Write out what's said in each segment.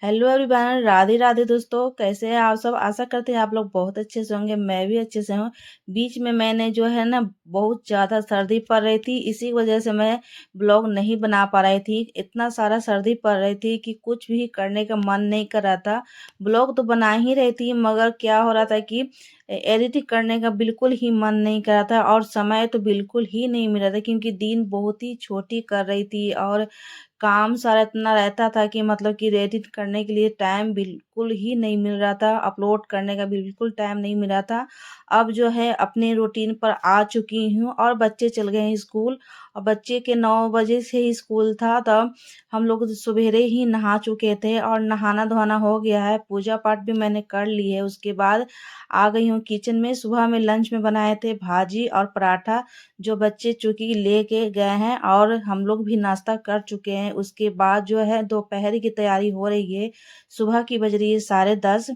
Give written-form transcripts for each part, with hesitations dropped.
Hello everyone, Radhe Radhe दोस्तों। कैसे हैं आप सब? आशा करते हैं आप लोग बहुत अच्छे से होंगे। मैं भी अच्छे से हूँ। बीच में मैंने जो है ना बहुत ज़्यादा सर्दी पड़ रही थी, इसी वजह से मैं ब्लॉग नहीं बना पा रही थी। इतना सारा सर्दी पड़ रही थी कि कुछ भी करने का मन नहीं कर रहा था। ब्लॉग तो बना ही रही थी, मगर क्या हो रहा था कि एडिटिंग करने का बिल्कुल ही मन नहीं कर रहा था और समय तो बिल्कुल ही नहीं मिल रहा था, क्योंकि दिन बहुत ही छोटी कर रही थी और काम सारा इतना रहता था कि मतलब कि एडिट करने के लिए टाइम बिल्कुल ही नहीं मिल रहा था, अपलोड करने का बिल्कुल टाइम नहीं मिल रहा था। अब जो है अपने रूटीन पर आ चुकी हूँ और बच्चे चल गए हैं स्कूल। और बच्चे के 9 बजे से ही स्कूल था, तब हम लोग सवेरे ही नहा चुके थे और नहाना धोना हो गया है। पूजा पाठ भी मैंने कर ली है। उसके बाद आ गई हूँ किचन में। सुबह में लंच में बनाए थे भाजी और पराठा, जो बच्चे चूँकि लेके गए हैं और हम लोग भी नाश्ता कर चुके हैं। उसके बाद जो है दोपहर की तैयारी हो रही है। सुबह की बज रही है 10:30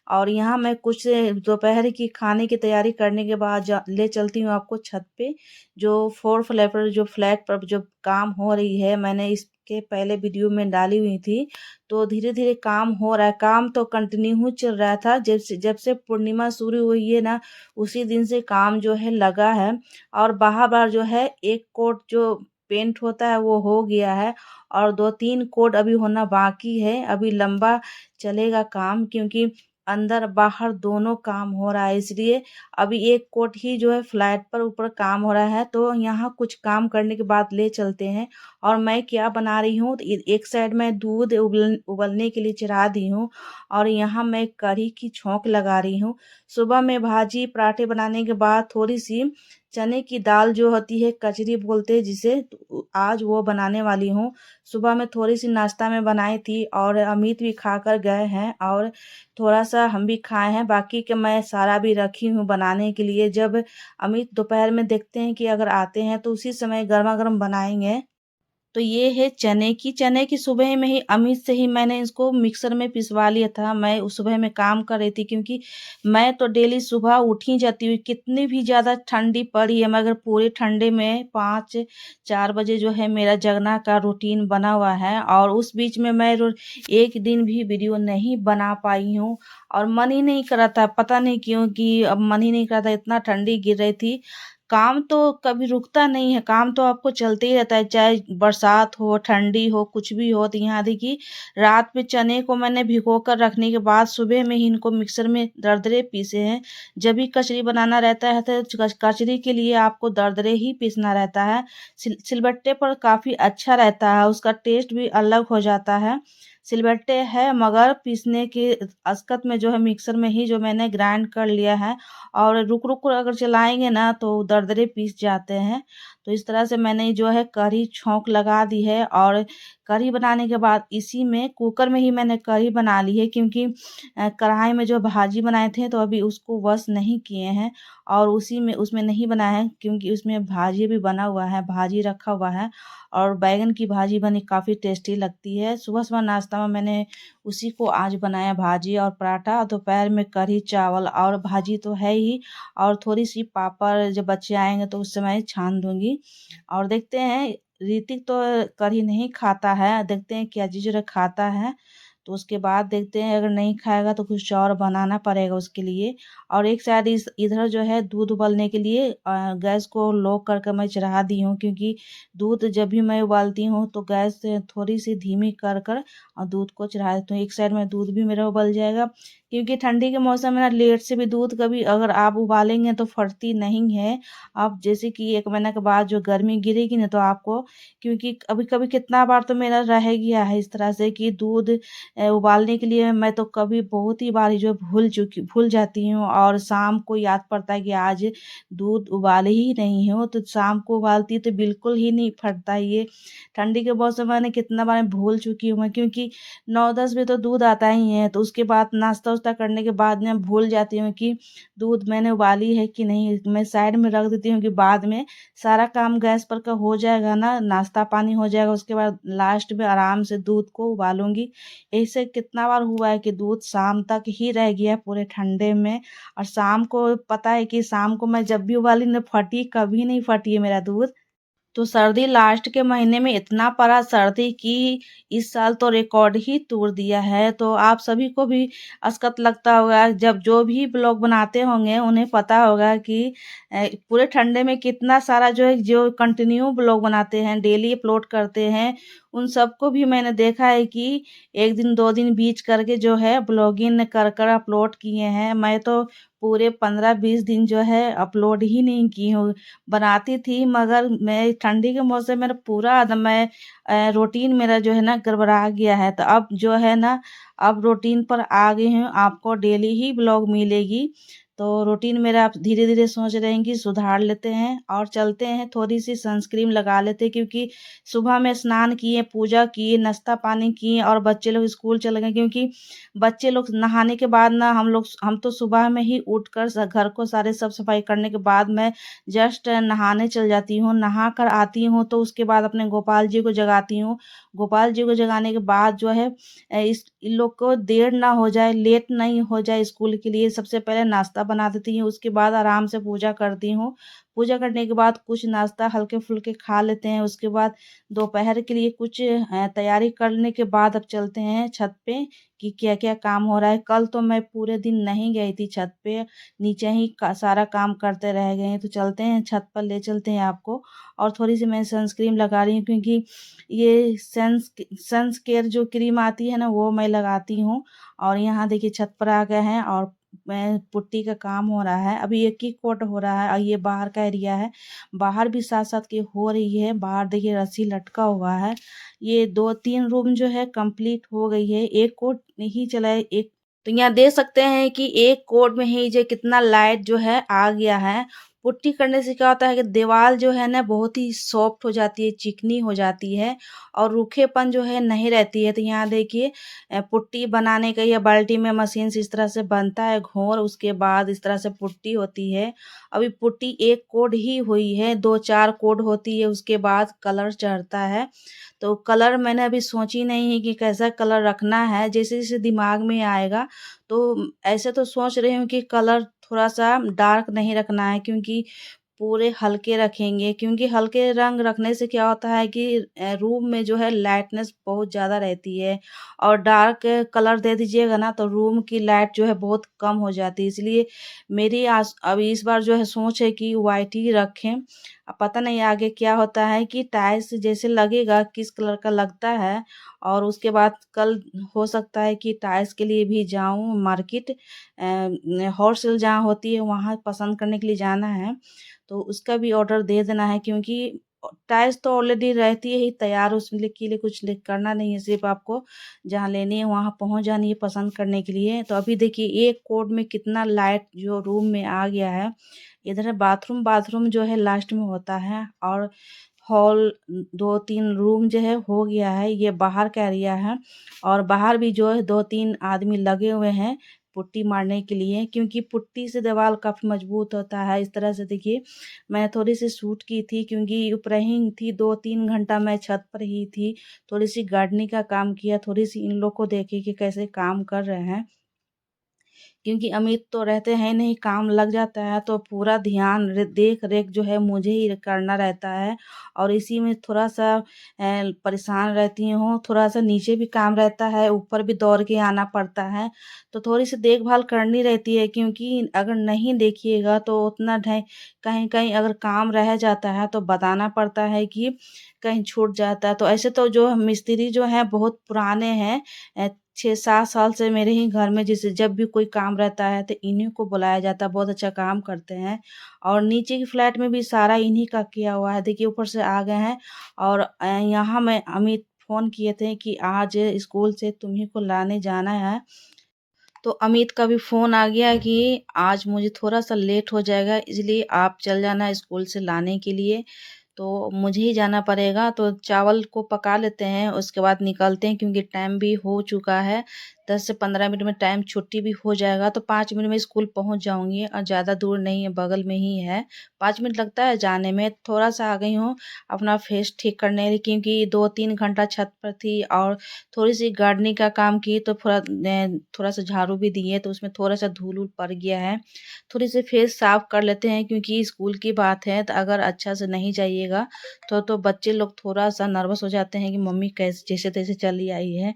और यहाँ मैं कुछ दोपहर की खाने की तैयारी करने के बाद ले चलती हूँ आपको छत पे। जो 4 फ्लैट पर जो काम हो रही है, मैंने इसके पहले वीडियो में डाली हुई थी। तो धीरे-धीरे काम हो रहा है। काम तो कंटिन्यू चल रहा था। जब से पूर्णिमा शुरू हुई है ना, उसी दिन से काम जो है लगा है। और बाहर-बाहर जो है एक कोट जो पेंट होता है वो हो गया है और 2-3 कोट अभी होना बाकी है। अभी लंबा चलेगा काम, क्योंकि अंदर बाहर दोनों काम हो रहा है, इसलिए अभी एक कोट ही जो है फ्लैट पर ऊपर काम हो रहा है। तो यहाँ कुछ काम करने के बाद ले चलते हैं। और मैं क्या बना रही हूँ, तो एक साइड में दूध उबलने के लिए चढ़ा दी हूँ और यहाँ मैं कढ़ी की छौंक लगा रही हूँ। सुबह में भाजी पराठे बनाने के बाद थोड़ी सी चने की दाल जो होती है, कचरी बोलते हैं जिसे, तो आज वो बनाने वाली हूँ। सुबह में थोड़ी सी नाश्ता में बनाई थी और अमित भी खाकर गए हैं और थोड़ा सा हम भी खाए हैं। बाकी के मैं सारा भी रखी हूँ बनाने के लिए। जब अमित दोपहर में देखते हैं कि अगर आते हैं तो उसी समय गर्मा गर्म बनाएंगे। तो ये है चने की सुबह में ही अमित से ही मैंने इसको मिक्सर में पिसवा लिया था। मैं उस सुबह में काम कर रही थी, क्योंकि मैं तो डेली सुबह उठ ही जाती हूँ, कितनी भी ज़्यादा ठंडी पड़ी है मगर पूरे ठंडे में 5-4 बजे जो है मेरा जगना का रूटीन बना हुआ है। और उस बीच में मैं एक दिन भी वीडियो नहीं बना पाई हूँ और मन ही नहीं कर रहा था। पता नहीं क्यों कि अब मन ही नहीं कर रहा था, इतना ठंडी गिर रही थी। काम तो कभी रुकता नहीं है, काम तो आपको चलते ही रहता है, चाहे बरसात हो ठंडी हो कुछ भी हो। तो यहाँ देखिए, रात में चने को मैंने भिगो कर रखने के बाद सुबह में ही इनको मिक्सर में दरदरे पीसे हैं। जब भी कचरी बनाना रहता है तो कचरी के लिए आपको दरदरे ही पीसना रहता है। सिलबट्टे पर काफ़ी अच्छा रहता है, उसका टेस्ट भी अलग हो जाता है। सिलबट्टे है मगर पीसने की असकत में जो है मिक्सर में ही जो मैंने ग्राइंड कर लिया है। और रुक रुक कर अगर चलाएंगे ना तो दरदरे पीस जाते हैं। तो इस तरह से मैंने जो है कढ़ी छौंक लगा दी है। और कढ़ी बनाने के बाद इसी में कुकर में ही मैंने कढ़ी बना ली है, क्योंकि कढ़ाई में जो भाजी बनाए थे तो अभी उसको वश नहीं किए हैं और उसी में उसमें नहीं बनाया है, क्योंकि उसमें भाजी भी बना हुआ है, भाजी रखा हुआ है। और बैगन की भाजी बनी, काफ़ी टेस्टी लगती है। सुबह सुबह नाश्ता में मैंने उसी को आज बनाया, भाजी और पराठा। दोपहर में कढ़ी चावल और भाजी तो है ही, और थोड़ी सी पापड़ जब बच्चे आएंगे तो उस समय छान दूंगी। और देखते हैं, ऋतिक तो कढ़ी नहीं खाता है, देखते हैं क्या चीज़ खाता है। तो उसके बाद देखते हैं, अगर नहीं खाएगा तो कुछ और बनाना पड़ेगा उसके लिए। और एक साइड इधर जो है दूध उबलने के लिए गैस को लो करके मैं चढ़ा दी हूँ, क्योंकि दूध जब भी मैं उबालती हूँ तो गैस थोड़ी सी धीमी कर कर और दूध को चढ़ा देती हूँ। एक साइड में दूध भी मेरा उबल जाएगा, क्योंकि ठंडी के मौसम में ना लेट से भी दूध कभी अगर आप उबालेंगे तो फटती नहीं है। अब जैसे कि 1 महीना के बाद जो गर्मी गिरेगी ना तो आपको, क्योंकि कभी कभी कितना बार तो मेरा रह गया है इस तरह से कि दूध उबालने के लिए मैं तो कभी बहुत ही बार जो भूल जाती हूँ और शाम को याद पड़ता है कि आज दूध उबाले ही नहीं हो, तो शाम को उबालती तो बिल्कुल ही नहीं फटता ये। ठंडी के मौसम में मैंने कितना बार भूल चुकी हूँ मैं, क्योंकि 9-10 बजे तो दूध आता ही है। तो उसके बाद नाश्ता उस्ता करने के बाद मैं भूल जाती हूँ कि दूध मैंने उबाली है कि नहीं। मैं साइड में रख देती हूँ कि बाद में सारा काम गैस पर का हो जाएगा ना, नाश्ता पानी हो जाएगा, उसके बाद लास्ट में आराम से दूध को उबालूंगी। ऐसे कितना बार हुआ है कि दूध शाम तक ही रह गया पूरे ठंडे में। और शाम को पता है कि शाम को मैं जब भी उबाली ना, फटी कभी नहीं फटी है मेरा दूध। तो सर्दी लास्ट के महीने में इतना पड़ा सर्दी कि इस साल तो रिकॉर्ड ही तोड़ दिया है। तो आप सभी को भी असकत लगता होगा, जब जो भी ब्लॉग बनाते होंगे उन्हें पता होगा कि पूरे ठंडे में कितना सारा जो है जो कंटिन्यू ब्लॉग बनाते हैं, डेली अपलोड करते हैं, उन सबको भी मैंने देखा है कि 1 दिन 2 दिन बीच करके जो है ब्लॉगिंग कर कर अपलोड किए हैं। मैं तो पूरे 15-20 दिन जो है अपलोड ही नहीं की हूँ। बनाती थी मगर मैं ठंडी के मौसम में पूरा एकदम मैं रूटीन मेरा जो है ना गड़बड़ा गया है। तो अब जो है ना, अब रूटीन पर आ गई हूँ, आपको डेली ही ब्लॉग मिलेगी। तो रूटीन मेरा आप धीरे-धीरे सोच रहे हैं कि सुधार लेते हैं और चलते हैं, थोड़ी-सी सनस्क्रीन लगा लेते हैं, क्योंकि सुबह में स्नान किए, पूजा किए, नाश्ता पानी किए और बच्चे लोग स्कूल चले गए, क्योंकि बच्चे लोग नहाने के बाद ना हम तो सुबह में ही उठकर घर को सारे साफ सफाई करने के बाद मैं जस्ट नहाने चल जाती हूँ। नहा कर आती हूँ तो उसके बाद अपने गोपाल जी को जगाती हूँ। गोपाल जी को जगाने के बाद जो है इस इन लोग को देर ना हो जाए, लेट नहीं हो जाए स्कूल के लिए, सबसे पहले नाश्ता बना देती हूँ। उसके बाद आराम से पूजा करती हूँ। पूजा करने के बाद कुछ नाश्ता हल्के-फुल्के खा लेते हैं। उसके बाद दोपहर के लिए कुछ तैयारी करने के बाद अब चलते हैं छत पे कि क्या-क्या काम हो रहा है। कल तो मैं पूरे दिन नहीं गई थी छत पे, नीचे ही का सारा काम करते रह गए हैं। तो चलते हैं छत पर, ले चलते हैं आपको। और थोड़ी-सी मैं सनस्क्रीन लगा रही हूँ, क्योंकि ये सन्स केयर जो क्रीम आती है ना, वो मैं लगाती हूँ। और यहाँ देखिए छत पर आ गए हैं और मैं पुट्टी का काम हो रहा है। अभी एक ही कोट हो रहा है और ये बाहर का एरिया है। बाहर भी साथ-साथ की हो रही है। बाहर देखिए रस्सी लटका हुआ है। ये 2-3 रूम जो है कंप्लीट हो गई है। एक कोट नहीं चला है, एक तो यहाँ देख सकते हैं कि एक कोट में ही जो कितना लाइट जो है आ गया है। पुट्टी करने से क्या होता है कि दीवार जो है ना बहुत ही सॉफ्ट हो जाती है, चिकनी हो जाती है और रूखेपन जो है नहीं रहती है। तो यहाँ देखिए पुट्टी बनाने का ये बाल्टी में मशीन से इस तरह से बनता है घोर, उसके बाद इस तरह से पुट्टी होती है। अभी पुट्टी एक कोड ही हुई है, 2-4 कोड होती है, उसके बाद कलर चढ़ता है। तो कलर मैंने अभी सोची नहीं है कि कैसा कलर रखना है, जैसे-जैसे दिमाग में आएगा। तो ऐसे तो सोच रही हूँ कि कलर थोड़ा-सा डार्क नहीं रखना है, क्योंकि पूरे हल्के रखेंगे, क्योंकि हल्के रंग रखने से क्या होता है कि रूम में जो है लाइटनेस बहुत ज़्यादा रहती है और डार्क कलर दे दीजिएगा ना तो रूम की लाइट जो है बहुत कम हो जाती है। इसलिए मेरी अभी इस बार जो है सोच है कि व्हाइट ही रखें। अब पता नहीं आगे क्या होता है कि टाइल्स जैसे लगेगा, किस कलर का लगता है। और उसके बाद कल हो सकता है कि टाइल्स के लिए भी जाऊँ मार्केट, होलसेल जहाँ होती है वहाँ पसंद करने के लिए जाना है। तो उसका भी ऑर्डर दे देना है, क्योंकि टाइल्स तो ऑलरेडी रहती है ही तैयार, उसके लिए कुछ करना नहीं है, सिर्फ आपको जहाँ लेनी है वहाँ पहुँच जानी है पसंद करने के लिए। तो अभी देखिए एक कोड में कितना लाइट जो रूम में आ गया है। इधर बाथरूम बाथरूम जो है लास्ट में होता है और हॉल 2-3 रूम जो है हो गया है। ये बाहर का एरिया है और बाहर भी जो है 2-3 आदमी लगे हुए हैं पुट्टी मारने के लिए, क्योंकि पुट्टी से दीवार काफ़ी मजबूत होता है। इस तरह से देखिए मैं थोड़ी-सी शूट की थी, क्योंकि ऊपर ही थी, 2-3 घंटा मैं छत पर ही थी। थोड़ी-सी गार्डनिंग का काम किया, थोड़ी-सी इन लोग को देखी कि कैसे काम कर रहे हैं। क्योंकि अमित तो रहते हैं नहीं, काम लग जाता है तो पूरा ध्यान देख-रेख जो है मुझे ही करना रहता है और इसी में थोड़ा-सा परेशान रहती हूँ, थोड़ा-सा नीचे भी काम रहता है, ऊपर भी दौड़ के आना पड़ता है। तो थोड़ी-सी देखभाल करनी रहती है, क्योंकि अगर नहीं देखिएगा तो उतना ढ कहीं-कहीं अगर काम रह जाता है तो बताना पड़ता है कि कहीं छूट जाता है। तो ऐसे तो जो मिस्त्री जो हैं बहुत पुराने हैं, 6-7 साल से मेरे ही घर में जैसे जब भी कोई काम रहता है तो इन्हीं को बुलाया जाता है, बहुत अच्छा काम करते हैं। और नीचे की फ्लैट में भी सारा इन्हीं का किया हुआ है। देखिए ऊपर से आ गए हैं और यहाँ मैं अमित फ़ोन किए थे कि आज स्कूल से तुम्हीं को लाने जाना है। तो अमित का भी फ़ोन आ गया कि आज मुझे थोड़ा-सा लेट हो जाएगा, इसलिए आप चल जाना स्कूल से लाने के लिए। तो मुझे ही जाना पड़ेगा, तो चावल को पका लेते हैं, उसके बाद निकलते हैं, क्योंकि टाइम भी हो चुका है। 10 से 15 मिनट में टाइम छुट्टी भी हो जाएगा, तो 5 मिनट में स्कूल पहुँच जाऊँगी और ज़्यादा दूर नहीं है, बगल में ही है। 5 मिनट लगता है जाने में। थोड़ा-सा आ गई हूँ अपना फेस ठीक करने, क्योंकि 2-3 घंटा छत पर थी और थोड़ी-सी गार्डनिंग का काम की, तो थोड़ा-सा झाड़ू भी दिए, तो उसमें थोड़ा-सा धूल-वूल पड़ गया है। थोड़ी-सी फेस साफ कर लेते हैं, क्योंकि स्कूल की बात है, तो अगर अच्छा से नहीं जाइए आइएगा। तो बच्चे लोग थोड़ा-सा नर्वस हो जाते हैं कि मम्मी कैसे जैसे-तैसे चली आई है।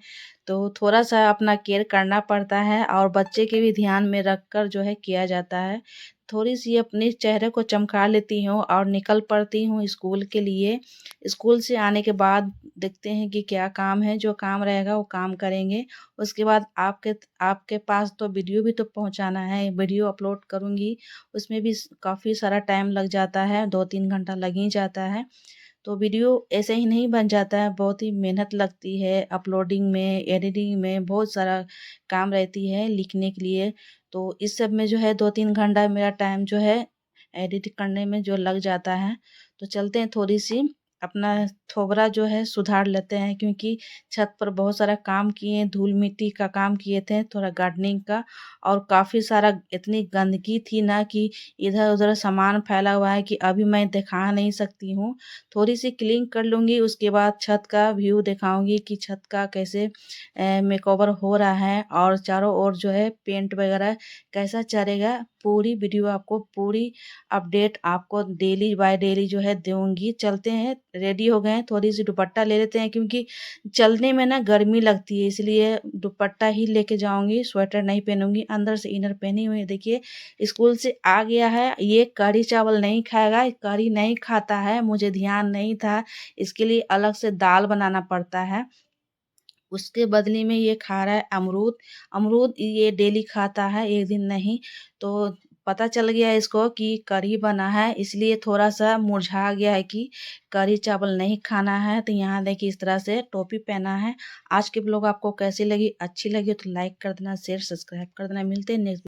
तो थोड़ा-सा अपना केयर करना पड़ता है और बच्चे के भी ध्यान में रखकर जो है किया जाता है। थोड़ी-सी अपने चेहरे को चमका लेती हूँ और निकल पड़ती हूँ स्कूल के लिए। स्कूल से आने के बाद देखते हैं कि क्या काम है, जो काम रहेगा वो काम करेंगे। उसके बाद आपके पास तो वीडियो भी तो पहुँचाना है, वीडियो अपलोड करूँगी, उसमें भी काफ़ी सारा टाइम लग जाता है, 2-3 घंटा लग ही जाता है। तो वीडियो ऐसे ही नहीं बन जाता है, बहुत ही मेहनत लगती है अपलोडिंग में, एडिटिंग में, बहुत सारा काम रहती है लिखने के लिए। तो इस सब में जो है 2-3 घंटा मेरा टाइम जो है एडिट करने में जो लग जाता है। तो चलते हैं थोड़ी-सी अपना थोबरा जो है सुधार लेते हैं, क्योंकि छत पर बहुत सारा काम किए, धूल-मिट्टी का काम किए थे, थोड़ा गार्डनिंग का, और काफ़ी सारा इतनी गंदगी थी ना कि इधर-उधर सामान फैला हुआ है कि अभी मैं दिखा नहीं सकती हूँ। थोड़ी-सी क्लीन कर लूँगी, उसके बाद छत का व्यू दिखाऊँगी कि छत का कैसे मेकओवर हो रहा है और चारों ओर जो है पेंट वगैरह कैसा चढ़ेगा। पूरी वीडियो आपको, पूरी अपडेट आपको डेली बाय डेली जो है दूँगी। चलते हैं, रेडी हो गए हैं, थोड़ी-सी दुपट्टा ले लेते हैं क्योंकि चलने में ना गर्मी लगती है, इसलिए दुपट्टा ही लेके जाऊँगी, स्वेटर नहीं पहनूँगी। अंदर से इनर पहनी हुई है। देखिए, स्कूल से आ गया है, ये कढ़ी चावल नहीं खाएगा, कढ़ी नहीं खाता है, मुझे ध्यान नहीं था, इसके लिए अलग से दाल बनाना पड़ता है। उसके बदले में ये खा रहा है अमरूद। अमरूद ये डेली खाता है, एक दिन नहीं। तो पता चल गया इसको कि कढ़ी बना है, इसलिए थोड़ा-सा मुरझा गया है कि कढ़ी चावल नहीं खाना है। तो यहाँ देखिए इस तरह से टोपी पहना है। आज की व्लॉग आपको कैसी लगी? अच्छी लगी हो तो लाइक कर देना, शेयर, सब्सक्राइब कर देना। मिलते हैं नेक्स्ट